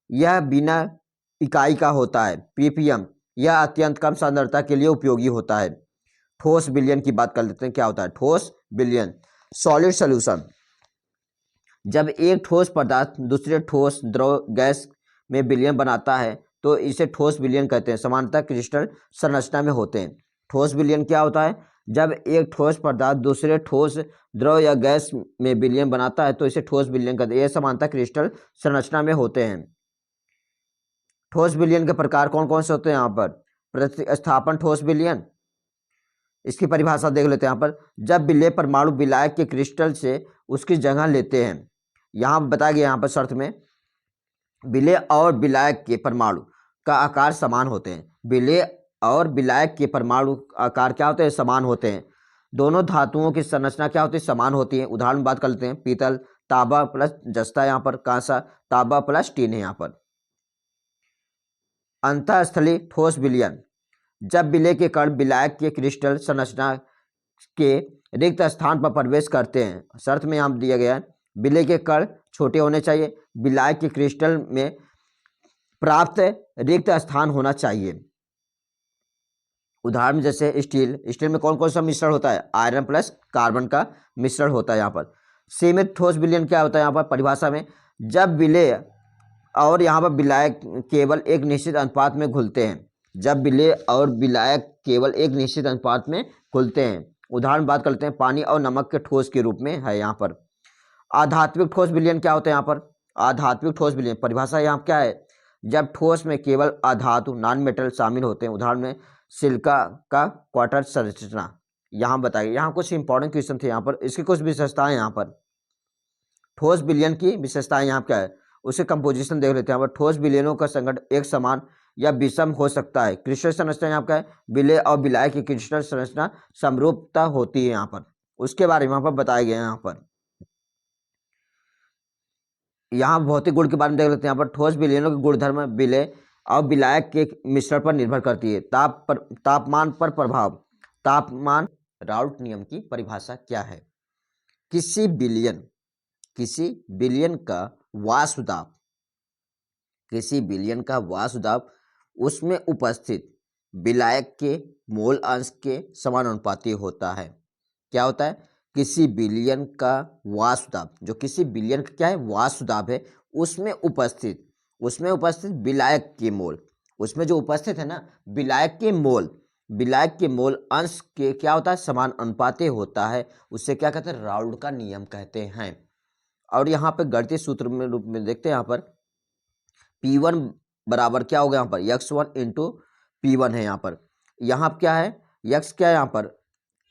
यह बिना इकाई का होता है। पीपीएम यह अत्यंत कम सांद्रता के लिए उपयोगी होता है। ठोस विलयन की बात कर लेते हैं। क्या होता है ठोस विलयन, सॉलिड सॉल्यूशन। जब एक ठोस पदार्थ दूसरे ठोस द्रव गैस में विलयन बनाता है तो इसे ठोस विलयन कहते हैं। समानता क्रिस्टल संरचना में होते हैं। ठोस विलयन क्या होता है, जब एक ठोस पदार्थ दूसरे ठोस द्रव या गैस में विलयन बनाता है तो इसे ठोस विलयन कहते हैं। यह समानता क्रिस्टल संरचना में होते हैं। ठोस विलयन के प्रकार कौन कौन से होते हैं, यहाँ पर प्रतिस्थापन ठोस विलयन, इसकी परिभाषा देख लेते हैं। यहाँ पर जब विलय परमाणु विलायक के क्रिस्टल से उसकी जगह लेते हैं। यहाँ बताया गया, यहाँ पर शर्त में विलय और विलायक के परमाणु का आकार समान होते हैं। विलय और विलायक के परमाणु आकार क्या होते हैं, समान होते हैं। दोनों धातुओं की संरचना क्या होती है, समान होती है। उदाहरण बात कर लेते हैं, पीतल तांबा प्लस जस्ता, यहाँ पर कांसा तांबा प्लस टीन है। यहाँ पर अंतःस्थलीय ठोस विलयन, जब विलय के कण विलायक के क्रिस्टल संरचना के रिक्त स्थान पर प्रवेश करते हैं। शर्त में यहाँ दिया गया है विलय के कण छोटे होने चाहिए, विलायक के क्रिस्टल में प्राप्त रिक्त स्थान होना चाहिए। उदाहरण जैसे स्टील में कौन कौन सा मिश्रण होता है, आयरन प्लस कार्बन का मिश्रण होता है। यहाँ पर सीमित ठोस विलयन क्या होता है, यहाँ पर परिभाषा में जब विलय और यहाँ पर विलायक केवल एक निश्चित अनुपात में घुलते हैं। जब विलय और विलायक केवल एक निश्चित अनुपात में घुलते हैं। उदाहरण बात करते हैं, पानी और नमक के ठोस के रूप में है। यहाँ पर आधात्मिक ठोस विलयन क्या होता है, यहाँ पर आधात्मिक ठोस विलयन परिभाषा यहाँ क्या है, जब ठोस में केवल अधातु नॉन मेटल शामिल होते हैं। उदाहरण में सिलिका का क्वार्टर संरचना यहाँ बताइए। यहाँ कुछ इंपॉर्टेंट क्वेश्चन थे यहाँ पर, इसकी कुछ विशेषताएं। यहाँ पर ठोस विलयन की विशेषताएं यहाँ क्या है, उसके कंपोजिशन देख लेते हैं। यहाँ पर ठोस विलयनों का संगठन एक समान या विषम हो सकता है। क्रिस्टल संरचना यहाँ क्या है, विलेय और विलायक की क्रिस्टल संरचना समरूपता होती है यहाँ पर, उसके बारे में यहाँ पर बताया गया है। यहाँ भौतिक गुण के बारे में देख लेते हैं। यहाँ पर ठोस विलयनों के गुणधर्म विलेय और विलायक के मिश्रण पर निर्भर करती है। तापमान पर प्रभाव। तापमान, राउल्ट नियम की परिभाषा क्या है? किसी विलयन का वाष्प दाब, किसी विलयन का वाष्प दाब उसमें उपस्थित विलायक के मोल अंश के समानुपाती होता है। क्या होता है? किसी विलयन का वाष्प दाब, जो किसी विलयन का क्या है, वाष्प दाब है, उसमें उपस्थित विलायक के मोल, उसमें जो उपस्थित है ना विलायक के मोल अंश के क्या होता है, समान अनुपाते होता है। उससे क्या कहते हैं? राउल्ट का नियम कहते हैं। और यहाँ पे गणितीय सूत्र में रूप में देखते हैं। यहाँ पर P1 बराबर क्या होगा, यहाँ पर x1 इंटू P1 है। यहाँ क्या है, x क्या है, यहाँ पर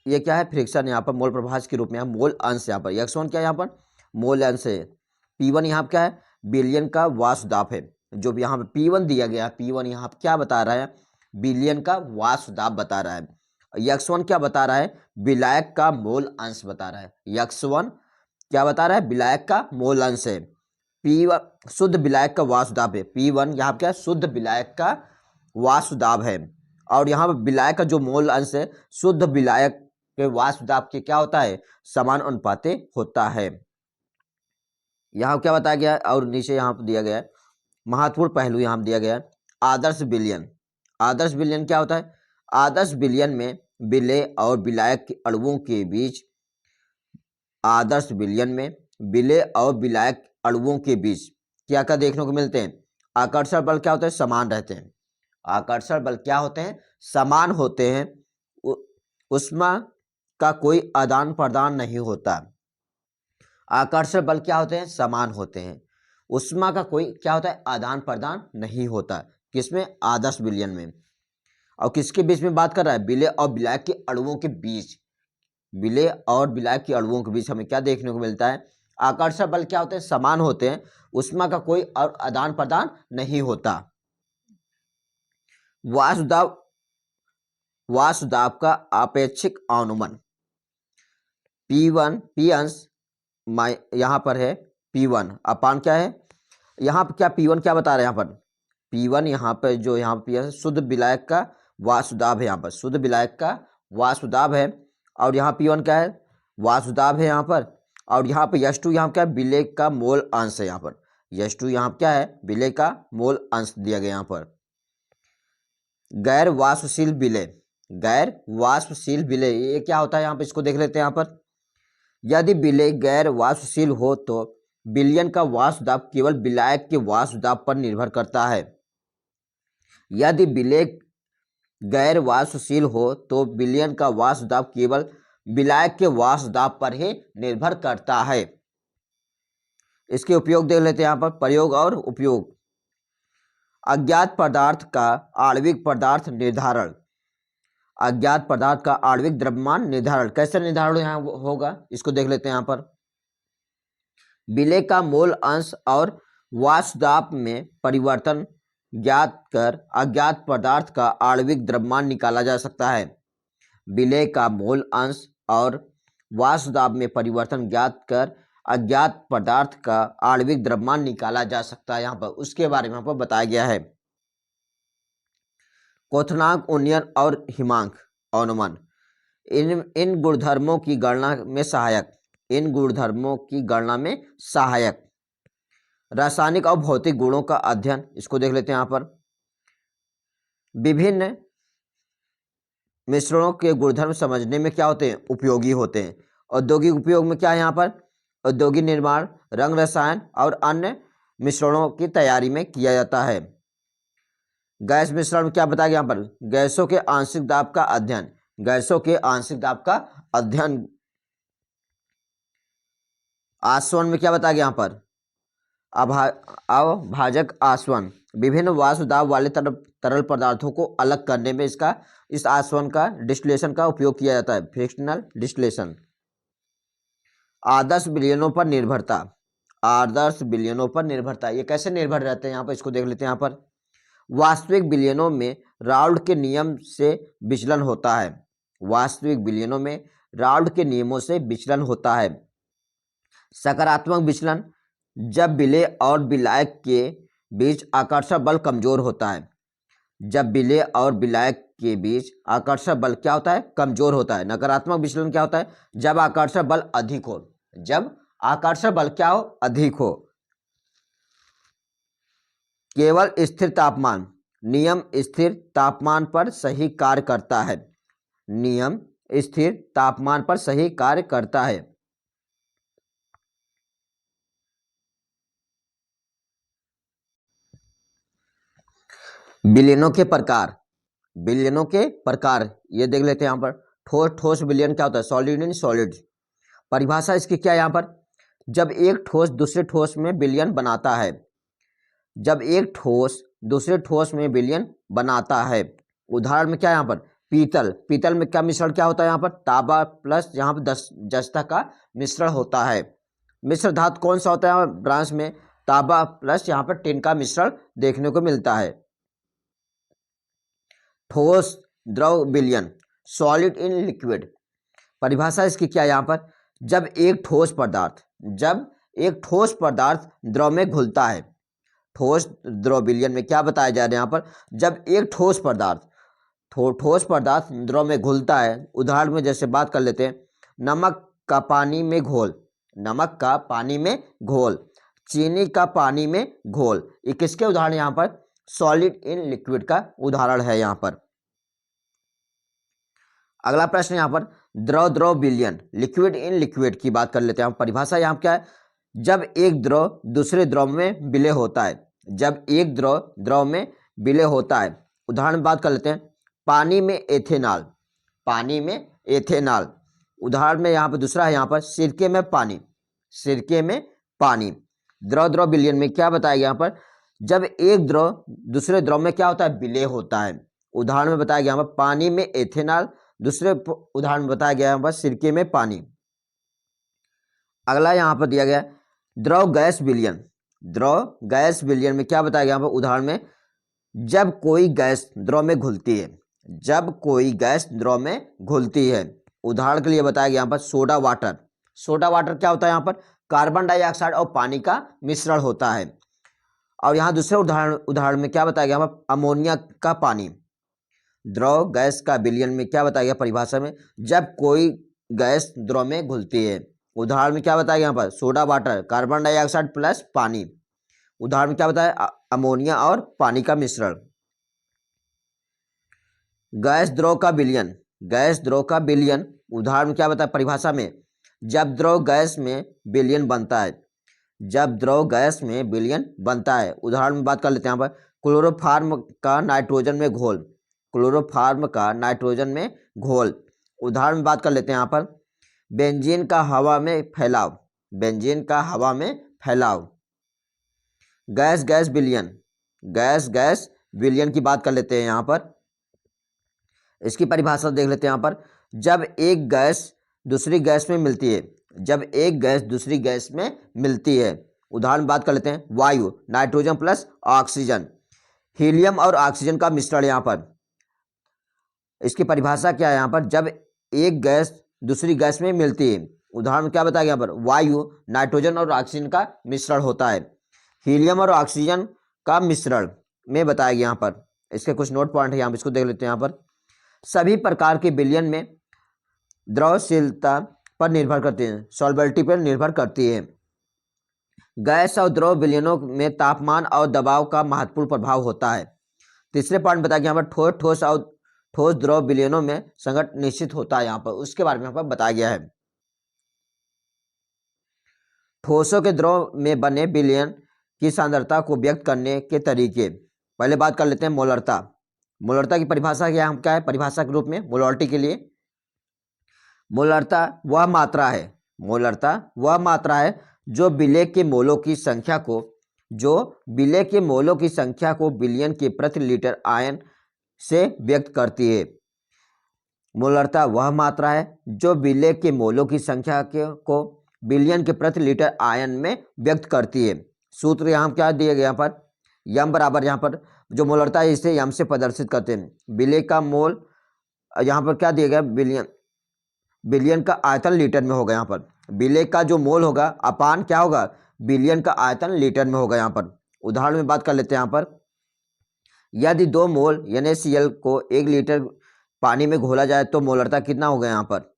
ये क्या है, फ्रिक्शन, यहाँ पर मोल प्रभाज के रूप में, मोल अंश, यहाँ पर x1 क्या है, यहाँ पर मोल अंश है। P1 यहाँ पर क्या है, विलयन का वाष्प दाब है। जो भी यहाँ पे P1 दिया गया, P1 यहाँ पर क्या बता रहा है, विलयन का वाष्प दाब बता रहा है। x1 क्या बता रहा है, विलायक का मोल अंश बता रहा है। x1 क्या बता रहा है, विलायक का मोल अंश है। P1 शुद्ध विलायक का वाष्प दाब है। P1 यहाँ पर क्या है, शुद्ध विलायक का वाष्प दाब है। और यहाँ पर विलायक का जो मोल अंश है, शुद्ध विलायक के वाष्प दाब के क्या होता है, समान अनुपाते होता है। यहाँ क्या बताया गया है, और नीचे यहाँ पर दिया गया है महत्वपूर्ण पहलू, यहाँ दिया गया है आदर्श विलयन। आदर्श विलयन क्या होता है? आदर्श विलयन में विलेय और विलायक के अणुओं के बीच, आदर्श विलयन में विलेय और विलायक अणुओं के बीच क्या क्या देखने को मिलते हैं? आकर्षण बल क्या होते हैं, समान रहते हैं। आकर्षण बल क्या होते हैं, समान होते हैं। ऊष्मा का कोई आदान प्रदान नहीं होता। आकर्षण बल क्या होते हैं, समान होते हैं। ऊष्मा का कोई क्या होता है, आदान प्रदान नहीं होता। किसमें? आदर्श विलयन में। और किसके बीच में बात कर रहा है? विलेय और विलायक के अणुओं के बीच। विलेय और विलायक के अणुओं के बीच हमें क्या देखने को मिलता है? आकर्षण बल क्या होते हैं, समान होते हैं। ऊष्मा का कोई और आदान प्रदान नहीं होता। वाष्प दाब का आपेक्षिक अनुमान P1 P अंश यहाँ पर है P1 अपान क्या है, यहाँ पर क्या P1 क्या बता रहे हैं? यहाँ पर P1 यहाँ पर जो यहाँ पर शुद्ध विलायक का वाष्प दाब है। यहाँ पर शुद्ध विलायक का वाष्प दाब है। और यहाँ P1 क्या है, वाष्प दाब है यहाँ पर। और यहाँ पर H2 यहाँ क्या है, विलेय का मोल अंश है। यहाँ पर H2 यहाँ क्या है, विलेय का मोल अंश दिया गया। यहाँ पर गैर वाष्पशील विलेय, ये क्या होता है? यहाँ पर इसको देख लेते हैं। यहाँ पर यदि विलेय गैर वाष्पशील हो तो विलयन का वाष्प दाब केवल विलायक के वाष्प दाब पर निर्भर करता है। यदि विलेय गैर वाष्पशील हो तो विलयन का वाष्प दाब केवल विलायक के वाष्प दाब पर ही निर्भर करता है। इसके उपयोग देख लेते हैं। यहाँ पर प्रयोग और उपयोग। अज्ञात पदार्थ का आणविक पदार्थ निर्धारण। अज्ञात पदार्थ का आणविक द्रव्यमान निर्धारण कैसे निर्धारण यहाँ होगा, इसको देख लेते हैं। यहाँ पर विलेय का मोल अंश और वाष्प दाब में परिवर्तन ज्ञात कर अज्ञात पदार्थ का आणविक द्रव्यमान निकाला जा सकता है। विलेय का मोल अंश और वाष्प दाब में परिवर्तन ज्ञात कर अज्ञात पदार्थ का आणविक द्रव्यमान निकाला जा सकता है। यहाँ पर उसके बारे में यहाँ पर बताया गया है। क्वथनांक, उन्नयन और हिमांक अनुमान इन गुणधर्मों की गणना में सहायक। रासायनिक और भौतिक गुणों का अध्ययन, इसको देख लेते हैं। यहाँ पर विभिन्न मिश्रणों के गुणधर्म समझने में क्या होते हैं, उपयोगी होते हैं। औद्योगिक उपयोग में क्या है, यहाँ पर औद्योगिक निर्माण, रंग रसायन और अन्य मिश्रणों की तैयारी में किया जाता है। गैस मिश्रण में क्या बताया गया? यहाँ पर गैसों के आंशिक दाब का अध्ययन, आसवन में क्या बताया गया? यहाँ पर अभाजक आसवन, विभिन्न वाष्प दाब वाले तरल पदार्थों को अलग करने में इस आसवन का डिस्टिलेशन का उपयोग किया जाता है, फ्रिक्शनल डिस्टिलेशन। आदर्श विलयनों पर निर्भरता, ये कैसे निर्भर रहते हैं? यहाँ पर इसको देख लेते हैं। यहाँ पर वास्तविक विलयनों में राउल्ट के नियम से विचलन होता है। वास्तविक विलयनों में राउल्ट के नियमों से विचलन होता है। सकारात्मक विचलन, जब विलेय और विलायक के बीच आकर्षण बल कमजोर होता है। जब विलेय और विलायक के बीच आकर्षण बल क्या होता है? कमजोर होता है। नकारात्मक विचलन क्या होता है? जब आकर्षण बल अधिक हो। जब आकर्षण बल क्या हो? अधिक हो। केवल स्थिर तापमान, नियम स्थिर तापमान पर सही कार्य करता है। नियम स्थिर तापमान पर सही कार्य करता है। विलयनों के प्रकार, विलयनों के प्रकार ये देख लेते हैं यहाँ पर। ठोस ठोस विलयन क्या होता है? Solid in solid. परिभाषा इसकी क्या है यहाँ पर? जब एक ठोस दूसरे ठोस में विलयन बनाता है। जब एक ठोस दूसरे ठोस में विलयन बनाता है। उदाहरण में क्या है यहाँ पर? पीतल। पीतल में क्या मिश्रण क्या होता है यहाँ पर? तांबा प्लस यहाँ पर जस्ता का मिश्रण होता है। मिश्र धातु कौन सा होता है? यहाँ ब्रांच में तांबा प्लस यहाँ पर टिन का मिश्रण देखने को मिलता है। ठोस द्रव विलयन, सॉलिड इन लिक्विड। परिभाषा इसकी क्या है यहाँ पर? जब एक ठोस पदार्थ द्रव में घुलता है। ठोस द्रव विलयन में क्या बताया जा रहा है यहाँ पर? जब एक ठोस पदार्थ द्रव में घुलता है। उदाहरण में जैसे बात कर लेते हैं, नमक का पानी में घोल, नमक का पानी में घोल, चीनी का पानी में घोल। ये किसके उदाहरण यहाँ पर? सॉलिड इन लिक्विड का उदाहरण है यहाँ पर। अगला प्रश्न यहाँ पर द्रव द्रव विलयन, लिक्विड इन लिक्विड की बात कर लेते हैं। परिभाषा यहाँ क्या है? जब एक द्रव दूसरे द्रव में विलय होता है। जब एक द्रव द्रव में विलय होता है। उदाहरण बात कर लेते हैं, पानी में एथेनॉल, पानी में एथेनॉल। उदाहरण में यहाँ पर दूसरा है यहाँ पर सिरके में पानी, सिरके में पानी। द्रव द्रव विलयन में क्या बताया गया यहाँ पर? जब एक द्रव दूसरे द्रव में क्या होता है? विलय होता है। उदाहरण में बताया गया यहाँ पर पानी में एथेनॉल, दूसरे उदाहरण में बताया गया यहाँ पर सिरके में पानी। अगला यहाँ पर दिया गया द्रव गैस विलयन। द्रव गैस विलयन में क्या बताया गया यहाँ पर? उदाहरण में जब कोई गैस द्रव में घुलती है, जब कोई गैस द्रव में घुलती है। उदाहरण के लिए बताया गया यहाँ पर सोडा वाटर। सोडा वाटर क्या होता है? यहाँ पर कार्बन डाइऑक्साइड और पानी का मिश्रण होता है। और यहाँ दूसरे उदाहरण में क्या बताया गया? यहाँ पर अमोनिया का पानी। द्रव गैस का विलयन में क्या बताया गया परिभाषा में? जब कोई गैस द्रव में घुलती है। उदाहरण में क्या बताया गया यहाँ पर? Soda water, carbon dioxide plus पानी। उदाहरण में क्या बताया? अमोनिया और पानी का मिश्रण। गैस द्रव का विलयन, गैस द्रव का विलयन। उदाहरण में क्या बताया परिभाषा में? जब द्रव गैस में विलयन बनता है, जब द्रव गैस में विलयन बनता है। उदाहरण में बात कर लेते हैं यहाँ पर क्लोरोफार्म का नाइट्रोजन में घोल, क्लोरोफार्म का नाइट्रोजन में घोल। उदाहरण में बात कर लेते हैं यहाँ पर बेंजीन का हवा में फैलाव, बेंजीन का हवा में फैलाव। गैस गैस विलयन, गैस गैस विलयन की बात कर लेते हैं यहाँ पर। इसकी परिभाषा देख लेते हैं यहाँ पर। जब एक गैस दूसरी गैस में मिलती है, जब एक गैस दूसरी गैस में मिलती है। उदाहरण बात कर लेते हैं वायु, नाइट्रोजन प्लस ऑक्सीजन, हीलियम और ऑक्सीजन का मिश्रण। यहाँ पर इसकी परिभाषा क्या है? यहाँ पर जब एक गैस दूसरी गैस में मिलती है। उदाहरण क्या बताया गया यहाँ पर? वायु, नाइट्रोजन और ऑक्सीजन का मिश्रण होता है। हीलियम और ऑक्सीजन का मिश्रण में बताया गया यहाँ पर। इसके कुछ नोट पॉइंट है, यहाँ इसको देख लेते हैं। यहाँ पर सभी प्रकार के विलयन में द्रवशीलता पर निर्भर करती है, सॉल्बिलिटी पर निर्भर करती है। गैस और द्रव विलयनों में तापमान और दबाव का महत्वपूर्ण प्रभाव होता है। तीसरे पॉइंट बताया गया यहाँ पर ठोस ठोस और ठोस द्रव विलयनों में संघट निश्चित होता है। यहाँ पर उसके बारे में यहाँ पर बताया गया है। ठोसों के द्रव में बने विलयन की सांद्रता को व्यक्त करने के तरीके। पहले बात कर लेते हैं मोलरता। मोलरता की परिभाषा क्या है? परिभाषा के रूप में मोलरिटी के लिए मोलरता वह मात्रा है, मोलरता वह मात्रा है जो विलय के मोलों की संख्या को, जो विलय के मोलों की संख्या को विलयन के प्रति लीटर आयन से व्यक्त करती है। मोलरता वह मात्रा है जो विलय के मोलों की संख्या को विलयन के प्रति लीटर आयन में व्यक्त करती है। सूत्र यहाँ क्या दिया गया? यहाँ पर यम बराबर यहाँ पर जो मोलरता है इसे यम से प्रदर्शित करते हैं। विलेय का मोल यहाँ पर क्या दिया गया, बिलियन का आयतन लीटर में होगा। यहाँ पर विलेय का जो मोल होगा अपान क्या होगा, बिलियन का आयतन लीटर में होगा। यहाँ पर उदाहरण में बात कर लेते हैं। यहाँ पर यदि 2 मोल NaCl को 1 लीटर पानी में घोला जाए तो मोलरता कितना होगा। यहाँ पर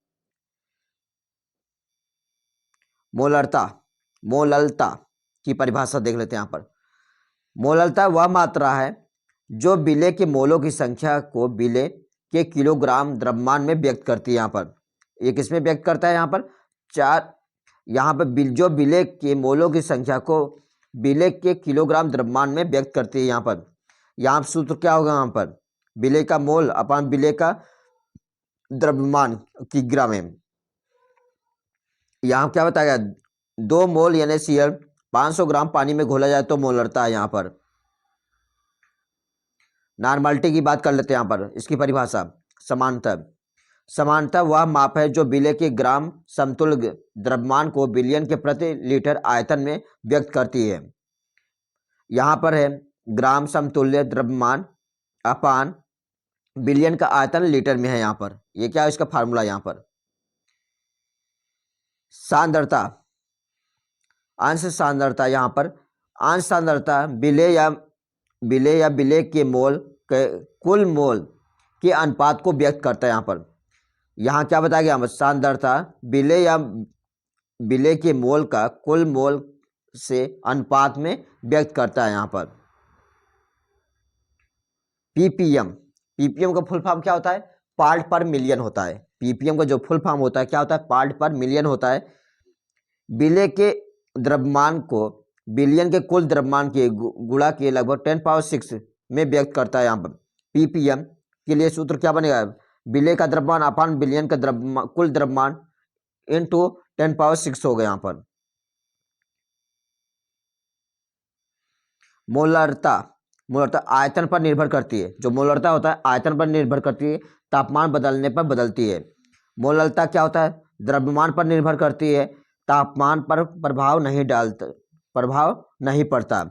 मोललता की परिभाषा देख लेते हैं। यहाँ पर मोललता वह मात्रा है जो विलेय के मोलों की संख्या को विलेय के किलोग्राम द्रव्यमान में व्यक्त करती है। यहाँ पर ये किसमें व्यक्त करता है, यहाँ पर यहाँ पर जो विलेय के मोलों की संख्या को विलेय के किलोग्राम द्रव्यमान में व्यक्त करती है। यहाँ सूत्र क्या होगा, यहाँ पर विलेय का मोल अपान विलेय का द्रव्यमान किग्रा में। यहाँ क्या बताया गया, 2 मोल NaCl 500 ग्राम पानी में घोला जाए तो मोलरता है। यहाँ पर नॉर्मलिटी की बात कर लेते हैं। यहाँ पर इसकी परिभाषा समानता वह माप है जो विलेय के ग्राम समतुल्य द्रव्यमान को बिलियन के प्रति लीटर आयतन में व्यक्त करती है। यहाँ पर है ग्राम समतुल्य द्रव्यमान अपान बिलियन का आयतन लीटर में है। यहाँ पर ये क्या है, इसका फार्मूला। यहाँ पर सांद्रता, अंश सांद्रता, यहाँ पर अंश सांद्रता विलेय या विलेय के मोल के कुल मोल के अनुपात को व्यक्त करता है। यहाँ क्या बताया गया, सांद्रता विलेय या विलेय के मोल का कुल मोल से अनुपात में व्यक्त करता है। यहाँ पर पीपीएम का फुल फॉर्म क्या होता है, पार्ट पर मिलियन होता है। पीपीएम का जो फुल फॉर्म होता है क्या होता है, पार्ट पर मिलियन होता है। विलेय के द्रव्यमान को बिलियन के कुल द्रव्यमान के गुणा के लगभग 10⁶ में व्यक्त करता है। यहाँ पर पीपीएम के लिए सूत्र क्या बनेगा, विलेय का द्रव्यमान अपान बिलियन का कुल द्रव्यमान इंटू 10⁶ हो गया। यहाँ पर मोलरता आयतन पर निर्भर करती है। जो मोलरता होता है आयतन पर निर्भर करती है, तापमान बदलने पर बदलती है। मोलरता क्या होता है, द्रव्यमान पर निर्भर करती है, तापमान पर प्रभाव नहीं पड़ता।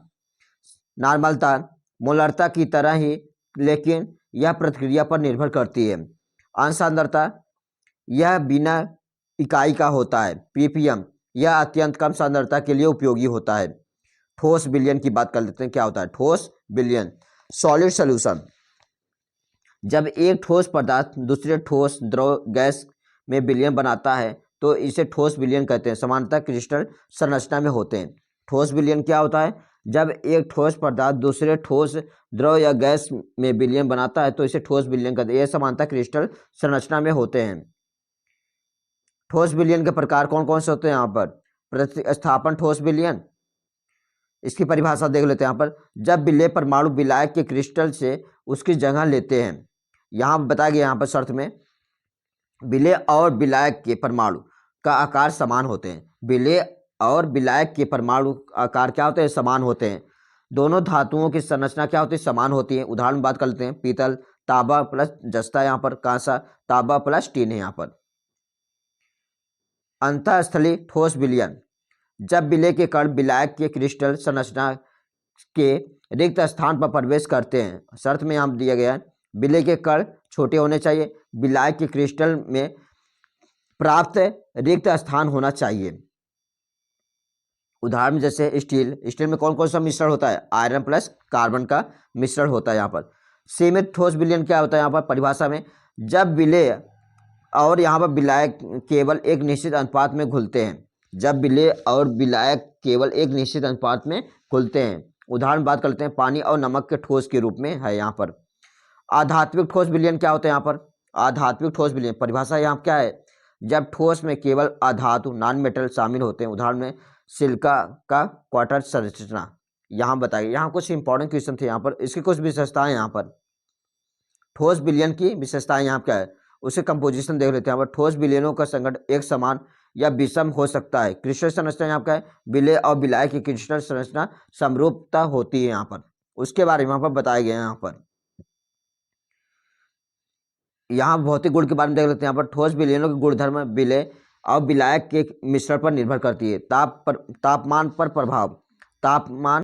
नॉर्मलता मोलरता की तरह ही, लेकिन यह प्रतिक्रिया पर निर्भर करती है। अंश सांद्रता यह बिना इकाई का होता है। पीपीएम यह अत्यंत कम सांद्रता के लिए उपयोगी होता है। ठोस विलयन की बात कर लेते हैं। क्या होता है ठोस विलयन, सॉलिड सॉल्यूशन। जब एक ठोस पदार्थ दूसरे ठोस द्रव गैस में विलयन बनाता है तो इसे ठोस विलयन कहते हैं। सामान्यतः क्रिस्टल संरचना में होते हैं। ठोस विलयन क्या होता है, जब एक ठोस पदार्थ दूसरे ठोस द्रव या गैस में विलयन बनाता है तो इसे ठोस विलयन कहते हैं। यह सामान्यतः क्रिस्टल संरचना में होते हैं। ठोस विलयन के प्रकार कौन कौन से होते हैं, यहाँ पर प्रतिस्थापन ठोस विलयन, इसकी परिभाषा देख लेते हैं। यहाँ पर जब विलेय परमाणु विलायक के क्रिस्टल से उसकी जगह लेते हैं। यहाँ बताया गया, यहाँ पर शर्त में विलेय और विलायक के परमाणु का आकार समान होते हैं। विलेय और विलायक के परमाणु आकार क्या होते हैं, समान होते हैं। दोनों धातुओं की संरचना क्या होती है, समान होती है। उदाहरण बात कर लेते हैं, पीतल तांबा प्लस जस्ता, यहाँ पर कांसा तांबा प्लस टीन है। यहाँ पर अंतःस्थलीय ठोस विलयन, जब विलेय के कण विलायक के क्रिस्टल संरचना के रिक्त स्थान पर प्रवेश करते हैं। शर्त में यहाँ दिया गया है विलेय के कण छोटे होने चाहिए, विलायक के क्रिस्टल में प्राप्त रिक्त स्थान होना चाहिए। उदाहरण जैसे स्टील में कौन कौन सा मिश्रण होता है, आयरन प्लस कार्बन का मिश्रण होता है। यहाँ पर सीमित ठोस विलयन क्या होता है, यहाँ पर परिभाषा में जब विलेय और यहाँ पर विलायक केवल एक निश्चित अनुपात में घुलते हैं। जब विलेय और विलायक केवल एक निश्चित अनुपात में घुलते हैं। उदाहरण बात करते हैं, पानी और नमक के ठोस के रूप में है। यहाँ पर आधात्मिक ठोस विलयन क्या होता है, यहाँ पर आधात्मिक ठोस विलयन परिभाषा यहाँ क्या है, जब ठोस में केवल अधातु नॉन मेटल शामिल होते हैं। उदाहरण में सिलिका का क्वार्टर संरचना यहाँ बताइए। यहाँ कुछ इंपॉर्टेंट क्वेश्चन थे, यहाँ पर इसकी कुछ विशेषताएं। यहाँ पर ठोस विलयन की विशेषताएं यहाँ क्या है, उसके कंपोजिशन देख लेते हैं। यहाँ पर ठोस विलयनों का संगठन एक समान या विषम हो सकता है। क्रिस्टल संरचना यहाँ क्या है, विलेय और विलायक की क्रिस्टल संरचना समरूपता होती है। यहाँ पर उसके बारे में यहाँ पर बताया गया है। यहाँ भौतिक गुण के बारे में देख लेते हैं। यहाँ पर ठोस विलयनों के गुणधर्म विलेय और विलायक के मिश्रण पर निर्भर करती है। तापमान पर प्रभाव, तापमान